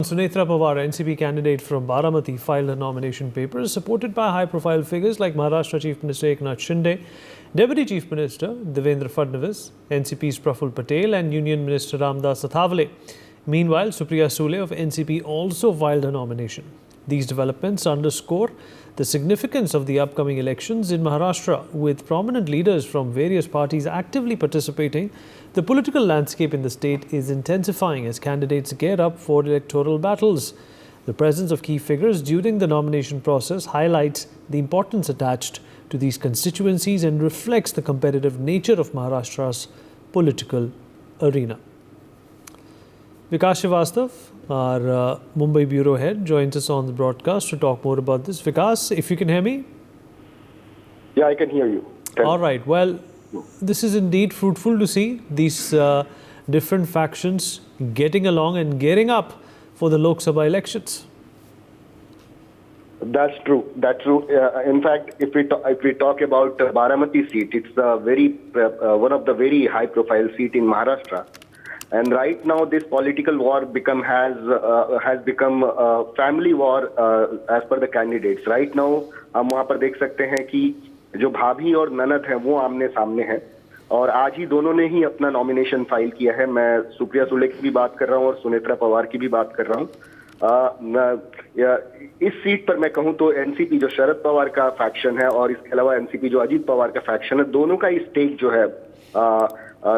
Sunetra Pawar, NCP candidate from Baramati, filed her nomination papers, supported by high-profile figures like Maharashtra Chief Minister Eknath Shinde, Deputy Chief Minister Devendra Fadnavis, NCP's Praful Patel and Union Minister Ramdas Athavale. Meanwhile, Supriya Sule of NCP also filed her nomination. These developments underscore the significance of the upcoming elections in Maharashtra, with prominent leaders from various parties actively participating. The political landscape in the state is intensifying as candidates gear up for electoral battles. The presence of key figures during the nomination process highlights the importance attached to these constituencies and reflects the competitive nature of Maharashtra's political arena. Vikas Srivastav, our Mumbai bureau head, joins us on the broadcast to talk more about this. Vikas, if you can hear me? Yeah, I can hear you. All right. Well, this is indeed fruitful to see these different factions getting along and gearing up for the Lok Sabha elections. That's true. That's true. In fact, if we talk about Baramati seat, it's one of the very high-profile seat in Maharashtra. And right now, this political war has become a family war as per the candidates. Right now, हम वहाँ पर देख सकते हैं कि जो भाभी और ननद हैं वो आमने सामने हैं और आज ही दोनों ने ही अपना नॉमिनेशन फाइल किया है। मैं सुप्रिया सुले की भी बात कर रहा हूँ और सुनेत्रा पवार की भी बात कर रहा हूँ। इस सीट पर मैं कहूँ तो एनसीपी जो शरद पवार का फैक्शन है और इसके अलावा एनसीपी जो अजीत पवार का फैक्शन है, दोनों का स्टेक जो है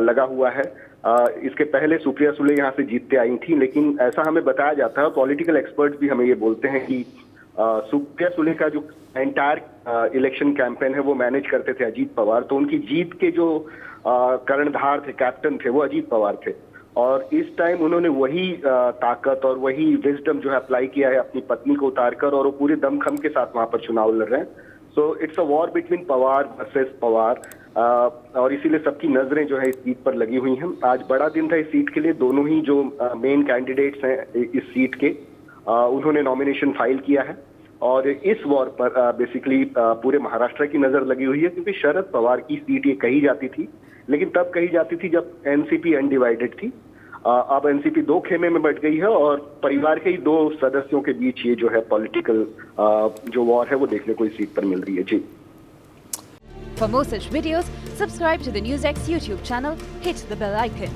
लगा हुआ है। इसके पहले सुप्रिया सुले यहाँ से जीतते आई थी, लेकिन ऐसा हमें बताया जाता है, पॉलिटिकल एक्सपर्ट्स भी हमें ये बोलते हैं कि सुप्रिया सुले का जो एंटायर इलेक्शन कैंपेन है वो मैनेज करते थे अजीत पवार, तो उनकी जीत के जो कर्णधार थे, कैप्टन थे, वो अजीत पवार थे। और इस टाइम उन्होंने वही ताकत और वही विजडम जो है अप्लाई किया है अपनी पत्नी को उतारकर, और वो पूरे दमखम के साथ वहां पर चुनाव लड़ रहे हैं। So it's a war between Pawar versus Pawar, और इसीलिए सबकी नजरें जो है इस सीट पर लगी हुई हैं। आज बड़ा दिन था इस सीट के लिए। दोनों ही जो मेन कैंडिडेट्स हैं इस सीट के, उन्होंने नॉमिनेशन फाइल किया है और इस वॉर पर बेसिकली पूरे महाराष्ट्र की नजर लगी हुई है, क्योंकि शरद पवार की सीट ये कही जाती थी, लेकिन तब कही जाती थी जब एनसीपी अनडिवाइडेड थी। अब एनसीपी दो खेमे में बट गई है और परिवार के ही दो सदस्यों के बीच ये जो है पॉलिटिकल जो वॉर है वो देखने को इस सीट पर मिल रही है। जी। For more such videos, subscribe to the NewsX YouTube channel, hit the bell icon.